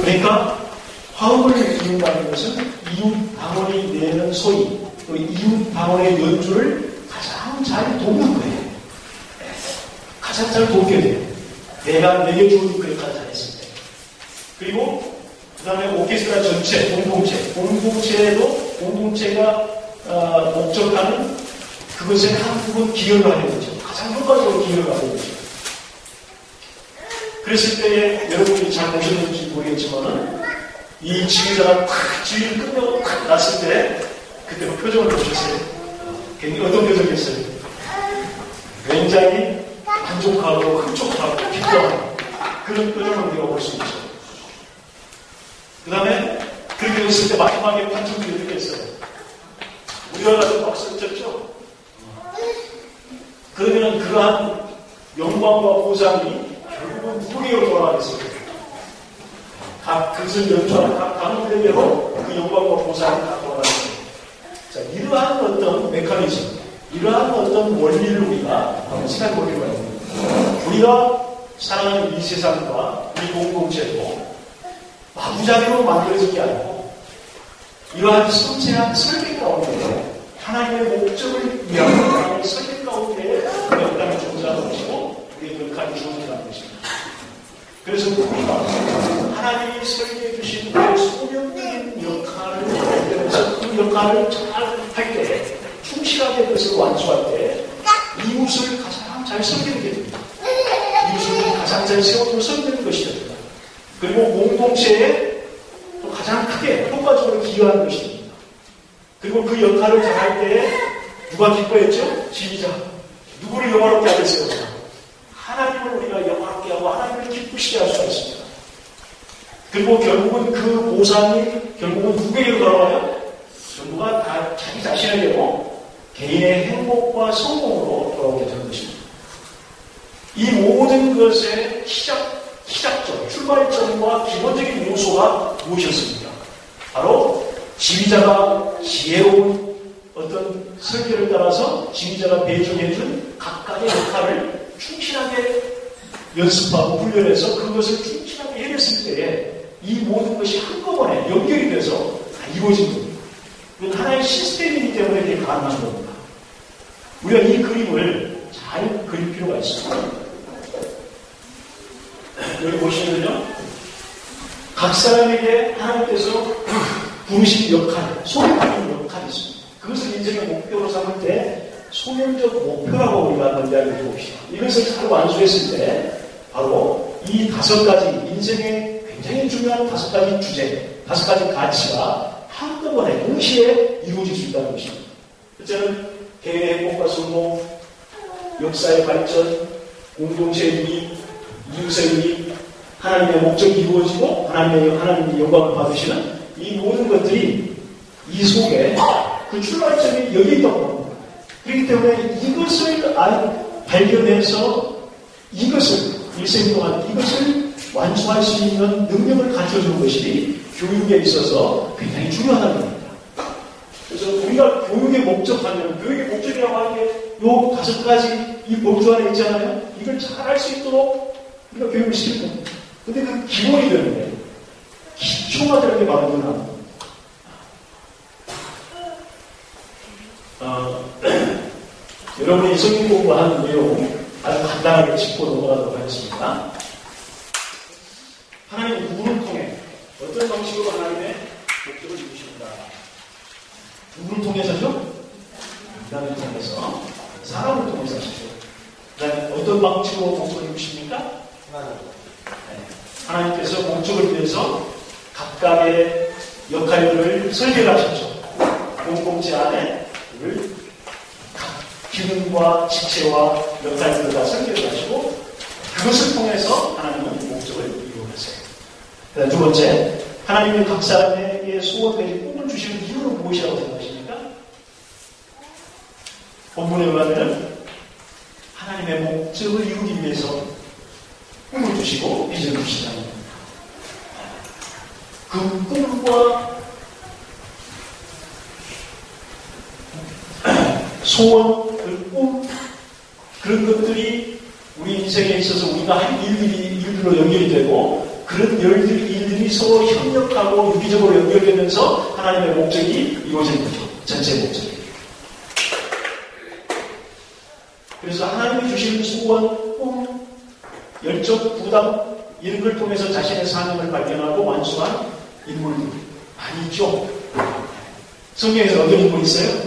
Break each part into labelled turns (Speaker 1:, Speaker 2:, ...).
Speaker 1: 그러니까 화음을 이룬다는 것은 이웃 방언이 내는 소리, 또 이웃 방언의 연주를 가장 잘 돕는 거예요. 가장 잘 돕게 돼요. 내가 내게 주는 그 역할을 잘했을 때. 그리고 그 다음에 오케스트라 전체, 공동체가 목적하는 그것에 한 부분 기여를 하는 거죠. 가장 효과적으로 기여를 하는 거죠. 그랬을 때에 여러분이 잘 보셨는지 모르겠지만은 이 지휘자가 탁 지휘를 끝내고 탁 났을 때 그때 그 표정을 보셨어요? 굉장히 어떤 표정이었어요? 굉장히 만족하고 흡족하고 기뻐하는 그런 표정을 우리가 볼 수 있죠. 그 다음에 그렇게 됐을 때 마지막에 판정이 이렇게 했어요. 우리가 가지고 박수를 쳤죠? 그러면 그러한 영광과 보상이 결국은 누구에게로 돌아가겠어요? 각 그것을 연주하는 각 단원들에게로 그 영광과 보상이 다 돌아가겠어요. 자, 이러한 어떤 메커니즘, 이러한 어떤 원리를 우리가 한번 생각해 볼 필요가 있습니다. 우리가 살아가는 이 세상과 이 공동체도 마구잡이로 만들어진 게 아니고 이러한 섬세한 설계 가운데 하나님의 목적을 위한 하나님의 설계 가운데 역량을 존재하는 것이고 우리의 역할이 주어진다는 것입니다. 그래서 우리가 하나님이 설계해 주신 그 소명적인 역할을 발견해서 그 역할을 잘 할 때, 충실하게 그것을 완수할 때 이웃을 가장 잘 섬기게 됩니다. 이웃을 가장 잘 세워주고 섬기는 것이 됩니다. 그리고 공동체에 또 가장 크게 효과적으로 기여하는 것입니다. 그리고 그 역할을 잘 할 때 누가 기뻐했죠? 지휘자. 누구를 영화롭게 하겠어요? 하나님을 우리가 영화롭게 하고 하나님을 기쁘시게 할 수가 있습니다. 그리고 결국은 그 보상이 결국은 누구에게로 돌아와요? 전부가 다 자기 자신에게로 개인의 행복과 성공으로 돌아오게 되는 것입니다. 이 모든 것의 시작점, 출발점과 기본적인 요소가 무엇이었습니까? 바로 지휘자가 지혜로운 어떤 설계를 따라서 지휘자가 배정해준 각각의 역할을 충실하게 연습하고 훈련해서 그것을 충실하게 해냈을 때에 이 모든 것이 한꺼번에 연결이 돼서 다 이루어진 겁니다. 이건 하나의 시스템이기 때문에 이게 가능한 겁니다. 우리가 이 그림을 잘 그릴 필요가 있습니다. 여기 보시면요. 각 사람에게 하나님께서 부르신 역할, 소명적인 역할이 있습니다. 그것을 인생의 목표로 삼을 때 소명적 목표라고 우리가 한번 이야기해 봅시다. 이것을 잘 완수했을 때 바로 이 5가지 인생의 굉장히 중요한 5가지 주제, 5가지 가치가 한꺼번에 동시에 이루어질 수 있다는 것입니다. 첫째는 개인의 행복과 성공, 역사의 발전, 공동체의 이익, 이웃의 이익, 하나님의 목적이 이루어지고 하나님의 영광을 받으시는 이 모든 것들이 이 속에 그 출발점이 여기 있다고 합니다. 그렇기 때문에 이것을 발견해서 이것을 일생 동안 이것을 완수할 수 있는 능력을 갖춰주는 것이 교육에 있어서 굉장히 중요하다는 겁니다. 그래서 우리가 교육의 목적하면 교육의 목적이라고 하는 게 요 5가지 이 범주 안에 있잖아요. 이걸 잘 할 수 있도록 우리가 교육을 시키는 겁니다. 근데 그 기본이 되는데 기초가 되는 게 바로 이거나 여러분이 성경 공부하는 내용 아주 간단하게 짚고 넘어가도록 하겠습니다. 하나님 누구를 통해 어떤 방식으로 하나님의 목적을 이루십니다. 누구를 통해서죠? 인간을 통해서, 사람을 통해서 하시죠. 그 다음에 어떤 방식으로 목적을 이루십니까? 하나님께서 목적을 위해서 각각의 역할들을 설계를 하셨죠. 공동체 안에 각 기능과 지체와 역할들을 다 설계를 하시고 그것을 통해서 하나님은 목적을 이루어가세요. 그 다음 두 번째, 하나님이 각 사람에게 소원되지 꿈을 주시는 이유는 무엇이라고 생각하십니까? 본문에 의하면 하나님의 목적을 이루기 위해서 꿈을 주시고 비전을 주시다는 겁니다. 그 꿈과 소원, 그 꿈, 그런 것들이 우리 인생에 있어서 우리가 할 일들로 연결이 되고 그런 일들이 서로 협력하고 유기적으로 연결되면서 하나님의 목적이 이루어지는 거죠. 전체 목적이. 그래서 하나님이 주시는 소원, 꿈, 열정, 부담 이런 걸 통해서 자신의 사명을 발견하고 완수한 인물들 많이 있죠. 성경에서 어떤 인물이 있어요?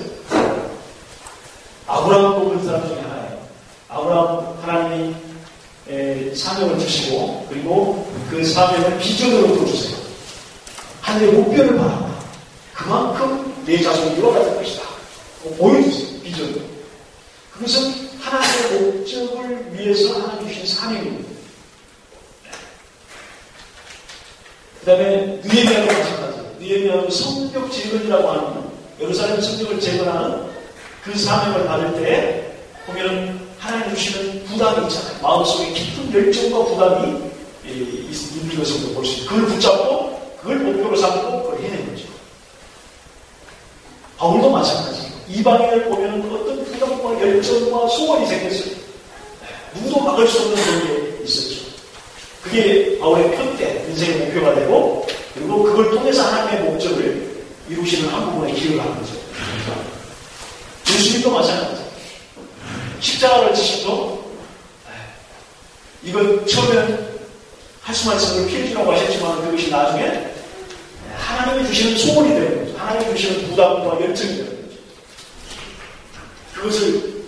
Speaker 1: 아브라함 뽑은 사람 중에 하나예요. 아브라함 하나님이 사명을 주시고 그리고 그 사명을 비전으로 보여주세요. 하늘의 목표를 바란다. 그만큼 내 자손이 이와 같을 것이다. 보여주세요. 비전으로. 그것은 하나님의 목적을 위해서 하나님 주신 사명입니다. 그 다음에 느헤미야도 마찬가지예요. 느헤미야도 성벽 재건이라고 하는 예루살렘 성벽을 재건하는 그 사명을 받을 때 보면 하나님 주시는 부담이 있잖아요. 마음속에 깊은 열정과 부담이 있는 것을 볼 수 있어요. 그걸 붙잡고 그걸 목표로 삼고 그걸 해낸 거죠. 바울도 마찬가지예요. 이방인을 보면 어떤 부담과 열정과 소원이 생겼어요. 누구도 막을 수 없는 그런 게 있었죠. 그게 바울의 표대, 인생의 목표가 되고 그리고 그걸 통해서 하나님의 목적을 이루시는 한 부분의 기회가 하는 거죠. 예수님도 마찬가지예요. 십자가를 지시도 이건 처음에는 할 수만 있으면 필요라고 하셨지만 그것이 나중에 하나님이 주시는 소원이 되는 거죠. 하나님이 주시는 부담과 열정이 되는 거죠. 그것을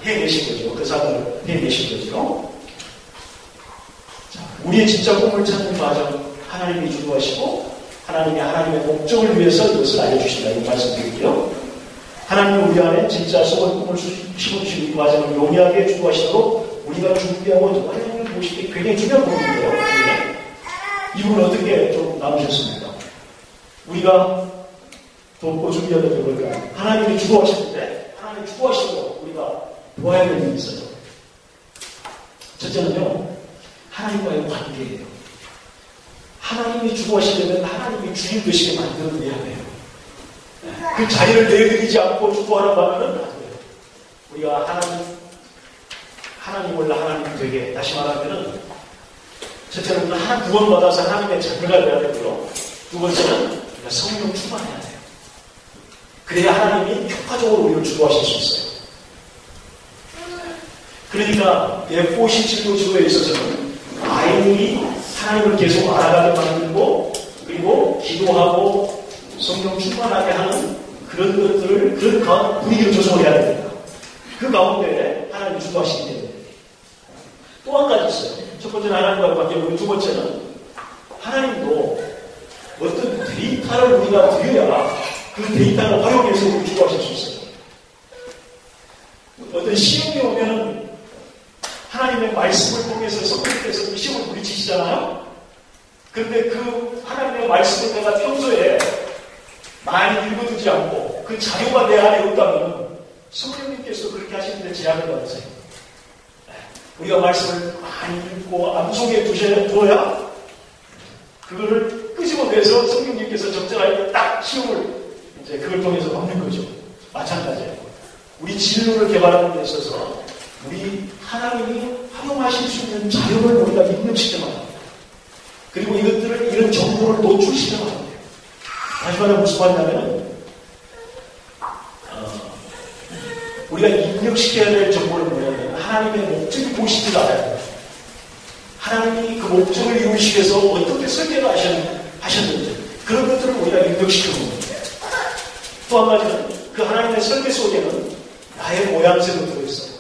Speaker 1: 해내신 거죠. 그 사람을 해내신 거죠. 자, 우리의 진짜 꿈을 찾는 과정 하나님이 주도하시고 하나님의 목적을 위해서 이것을 알려주신다. 이 말씀드릴게요. 하나님은 우리 안에 진짜 소원 꿈을 심어주시는 이 과정을 용이하게 주도하시도록 우리가 준비하고 도와주는 것이 굉장히 중요한 부분인데요. 네. 이 부분은 어떻게 좀 나누셨습니까? 우리가 돕고 준비하는 게 뭘까요? 하나님이 주도하셨는데 하나님이 주도하시도록 우리가 도와야 될 일이 있어요. 첫째는요. 하나님과의 관계예요. 하나님이 주도하시려면 하나님이 주인 되시게 만들어내야 돼요. 그 자리를 내드리지 않고 주도하는 바는 안 돼요. 우리가 하나님을 하나님 되게, 다시 말하면은, 첫째는 구원받아서 하나님의 자녀가 되어야 되고요. 두 번째는 우리가 성령 충만해야 돼요. 그래야 하나님이 효과적으로 우리를 주도하실 수 있어요. 그러니까, F.O.C 진로지도에 있어서는 아이들이 하나님을 계속 알아가게 만들고, 그리고 기도하고, 성령 충만하게 하는 그런 것들을, 그런 분위기를 조성해야 됩니다. 그 가운데 하나님이 주도하시기 때문에. 또 한 가지 있어요. 첫 번째는 하나님과의 관계고, 두 번째는 하나님도 어떤 데이터를 우리가 드려야 그 데이터를 활용해서 우리 주도하실 수 있어요. 어떤 시험이 오면은 하나님의 말씀을 통해서 성령께서 그 시험을 부딪히시잖아요. 그런데 그 하나님의 말씀을 내가 평소에 많이 읽어두지 않고 그 자료가 내 안에 없다면 성령님께서 그렇게 하시는데 제약을 받으세요. 우리가 말씀을 많이 읽고 암속에 두어야 그거를 끄집어내서 성령님께서 적절할 때 딱 시험을 이제 그걸 통해서 받는 거죠. 마찬가지예요. 우리 진로를 개발하는 데 있어서 우리 하나님이 활용하실 수 있는 자료를 우리가 입력시켜야 합니다. 그리고 이런 정보를 노출시켜야 합니다. 다시 말하면 무슨 말이냐면 우리가 입력시켜야 될 정보는 뭐냐면 하나님의 목적이 무엇인지를 알아야 돼요. 하나님이 그 목적을 이루시기 위해서 어떻게 설계를 하셨는지 그런 것들을 우리가 입력시키는 겁니다. 또 한 가지는 그 하나님의 설계 속에는 나의 모양새도 들어있어요.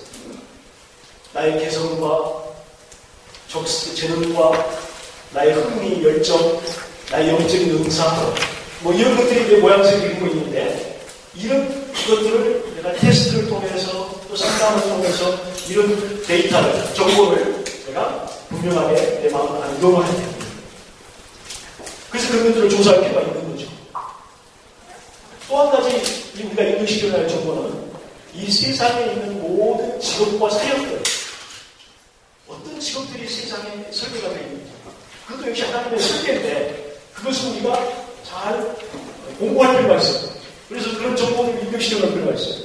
Speaker 1: 나의 개성과 재능과 나의 흥미, 열정, 나의 영적인 응상 뭐 이런 것들이 이제 모양새를 이루고 있는데 이런 것들을 내가 테스트를 통해서 또 상담을 통해서 이런 데이터를, 정보를 내가 분명하게 내 마음 안에 녹음을 해야 됩니다. 그래서 그런 것들을 조사할 필요가 있는 거죠. 또 한 가지 우리가 입력시켜야 할 정보는 이 세상에 있는 모든 직업과 사역들, 어떤 직업들이 세상에 설계가 되어 있는지 그것도 역시 하나님의 설계인데 그것을 우리가 잘 공부할 필요가 있어요. 그래서 그런 정보를 입력시켜놓을 필요가 있어요.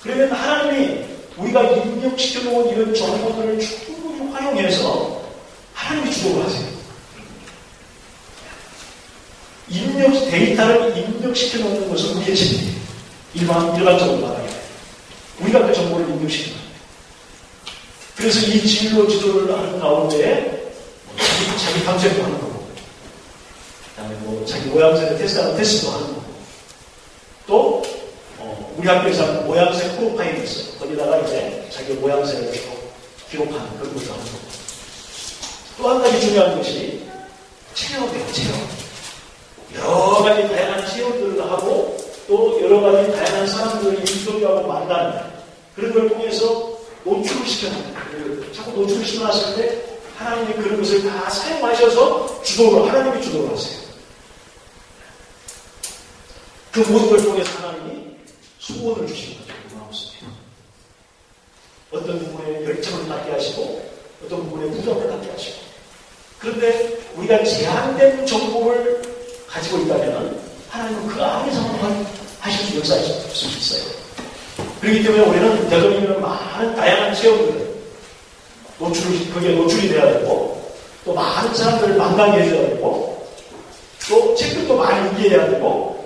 Speaker 1: 그러면 하나님이 우리가 입력시켜놓은 이런 정보들을 충분히 활용해서 하나님이 주도를 하세요. 데이터를 입력시켜 놓는 것은 우리의 책임이에요. 일반적으로 말하면. 우리가 그 정보를 입력시키는 거예요. 그래서 이 진로 지도를 하는 가운데 자기 탐색도 하는 거고, 그 다음에 자기 모양새를 테스트하는 테스트도 하는 거고, 또 우리 학교에서 하는 모양새 프로파일이 있어요. 거기다가 이제 자기 모양새를 기록하는 그런 것도 하는 거고. 또 한 가지 중요한 것이 체험이에요. 체험. 여러 가지 다양한 체험들을 하고 또 여러 가지 다양한 사람들을 인터뷰하고 만나는 그런 걸 통해서 노출을 시켜놓는 거예요. 자꾸 노출을 시켜놨을 때 하나님이 그런 것을 다 사용하셔서 하나님이 주도를 하세요. 그 모든 걸 통해서 하나님이 소원을 주시는 거죠. 그 마음속에. 어떤 부분에 열정을 갖게 하시고 어떤 부분에 부담을 갖게 하시고. 그런데 우리가 제한된 정보를 가지고 있다면 하나님은 그 안에서만 하실 수 역사하실 수 있어요. 그렇기 때문에 우리는 여전히 많은 다양한 체험들을 거기에 노출이 돼야 되고 또 많은 사람들을 만나게 해줘야 되고 또 책들도 많이 읽게 해야 되고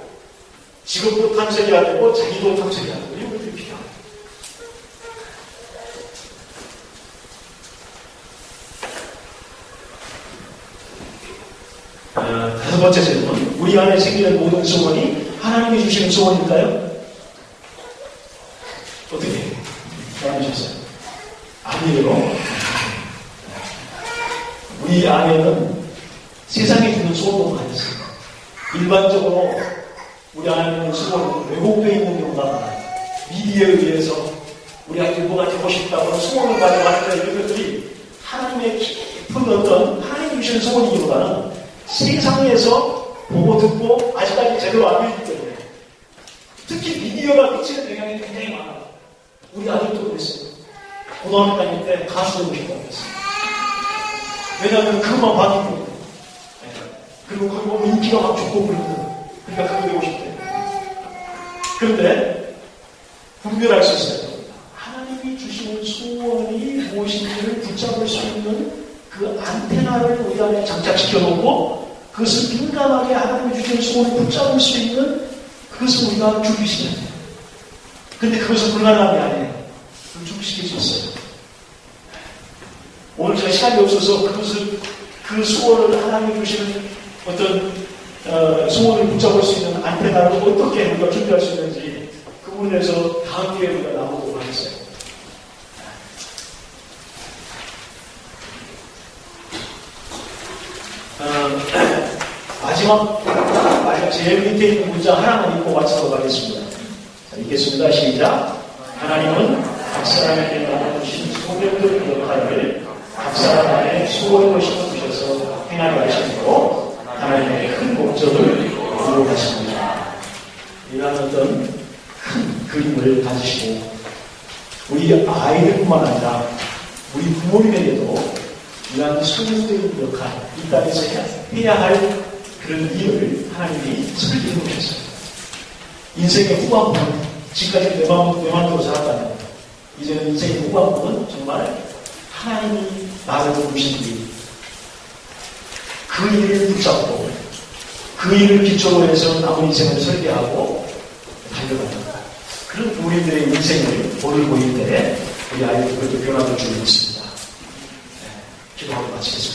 Speaker 1: 직업도 탐색해야 되고 자기도 탐색해야 되고 이런 것들이 필요합니다. 다섯 번째 질문. 우리 안에 생기는 모든 소원이 하나님이 주시는 소원일까요? 어떻게 말하셨어요? 아니에요. 우리 안에는 세상에 주는 소원도 많이 있습니다. 일반적으로 우리 안에 있는 소원은 왜곡되어 있는 경우가 많아요. 미디어에 의해서 우리가 뭐가 되고 싶다고 소원을 가지고 하니까 이런 것들이 하나님의 깊은 어떤 하나님이 주시는 소원이기보다는 세상에서 보고 듣고 아직까지 제대로 안 되기 때문에 특히 미디어가 미치는 영향이 굉장히 많아요. 우리 아들도 그랬어요. 고등학교 다닐 때 가수 되고 싶다고 했어요. 왜냐하면 그것만 봤기 때문에. 그리고 그거 보면 인기가 막 좋고 그러거든. 그러니까 그거 되고 싶대요. 그런데 분별할 수 있어야 됩니다. 하나님이 주시는 소원이 무엇인지를 붙잡을 수 있는 그 안테나를 우리 안에 장착시켜 놓고 그것을 민감하게 하나님이 주시는 소원을 붙잡을 수 있는 그것을 우리가 준비시켜야 돼요. 근데 그것은 불가능한 게 아니에요. 그걸 준비시킬 수 있어요. 오늘 제가 시간이 없어서 그 소원을 하나님이 주시는 어떤 소원을 붙잡을 수 있는 안테나를 어떻게 우리가 준비할 수 있는지 그 부분에 대해서 다음 기회에 우리가 나오도록 하겠어요. 마지막 제일 밑에 있는 문장 하나만 읽고 마치도록 하겠습니다. 자, 읽겠습니다. 시작. 하나님은 각 사람에게 나눠주신 소명들 역할을 각 사람 안에 수고의 것으로 주셔서 행하게 하시므로 하나님의 큰 목적을 이루어가십니다. 이러한 어떤 큰 그림을 가지시고 우리 아이들뿐만 아니라 우리 부모님에게도 이러한 소명적인 역할, 이 땅에서 해야 할 그런 일을 하나님이 설계해 놓으셨어요. 인생의 후반부는 지금까지 내 마음대로 살았다면 이제는 인생의 후반부는 정말 하나님이 나를 부르신 일, 그 일을 붙잡고 그 일을 기초로 해서 남은 인생을 설계하고 달려가는 그런 부모님들의 인생을 오늘 보일 때 우리 아이들 그것도 변화될 줄 믿습니다. 기도하고 마치겠습니다.